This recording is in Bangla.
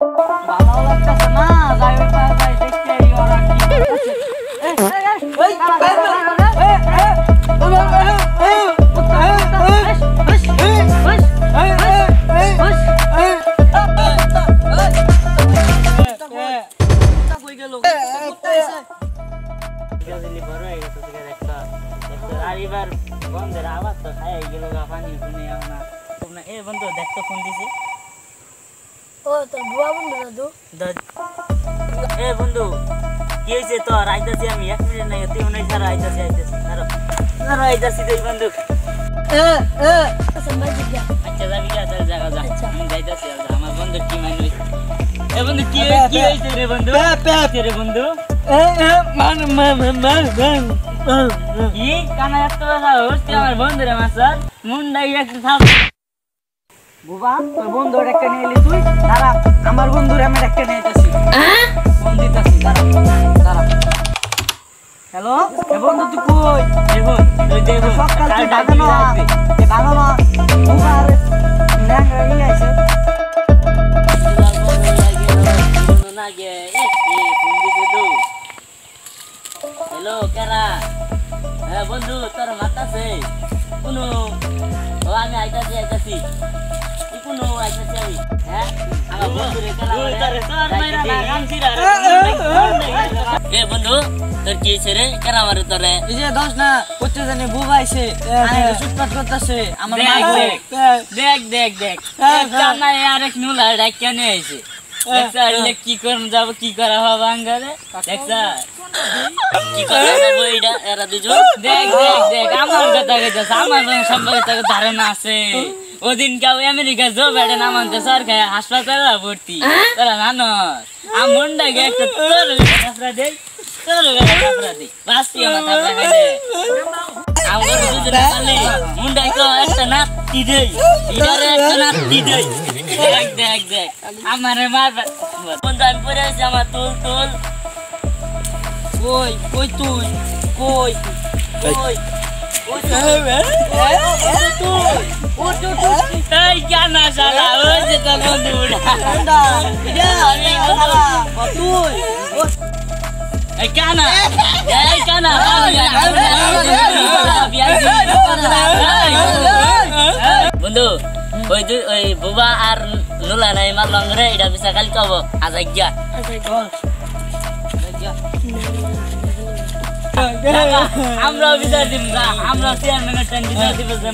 ভালো লাগতেছে না, যাই দেখতে ওরা কি এবার বন্ধের আওয়াজ তো খাই গেল পানি শুনে না এ বন্ধু দেখতো ফোন দিছে ও তোর বুয়া বন্ধু দাদু এ বন্ধু কি হয়েছে তোর আইতাছি আমি 1 মিনিট নাই তুই মনে ছাড়া আইতাছি আরো আইতাছি তুই বন্ধু আচ্ছা যাবি যা চল জায়গা যা আমি যাইতাছি আমার বন্ধু কি মাইন এ বন্ধু কি হয়েছে রে বন্ধু রে বন্ধু কি কানা এত কথা হচ্ছে আমার বন্ধুরে মাস্টার মুন্ডাই একটু থাম বুবা তোর বন্ধু একটা নিয়ে এলি তুই দাঁড়া আমার বন্ধুরে আমি একটা নিয়ে যাচ্ছি ফোন দিতেছি দাঁড়া হ্যালো এ বন্ধু তুই কই দেখুন তুই দেখুন সকাল তুই ভাগানো বুবা আরে ন্যাংরা ই আইছে না গে ফোন দিতে তো হ্যালো কারা হ্যাঁ বন্ধু তোর মাতাছে কোনো ও আমি আইতাছি কোনো আইতাছি আমি হ্যাঁ আমার বন্ধু রে কারা তোর মাইরা না গামছিরা এ বন্ধু তোর কি হইছে রে কারা মারে তোরে এই যে দশ না কত জানি বুবা আইছে আরে সুটপাট করতেছে আমার দেখ জানা আর এক নুলা ডাকিয়া নিয়ে আইছে দেখছাড়লে কি করম যাব কি করা হবে আঙ্গারে দেখছা কি করা যাবে এটা এরা দুজন দেখ আমার কথা কইতাছ আমার সম্পর্কে তো ধারণা আছে ওদিন কাউ আমেরিকা জো বেড়ে নামানতে সরকার হাসপাতালে ভর্তি তোরা জানোস আমন্ডা গে একটা তোর কাপড়া দেই বাসি আমার কাপড়া খাইলে আমার দুজন কালে মুন্ডা কো একটা নাতি দেই ইদারে একটা নাতি দেই দেখ আমারে মারবা বন্ধু আমি পড়ে আছি আমার তুল কই তুই কই এই কানা শালা ওই যে তোর বন্ধুটা এই কানা বন্ধু ওই বুবা আর নুলা নাই মারলাম রে এটা bisa kali kau aja আমরা bisa dimza আমরা চেয়ারম্যানের টেন্ডি দিতে বসে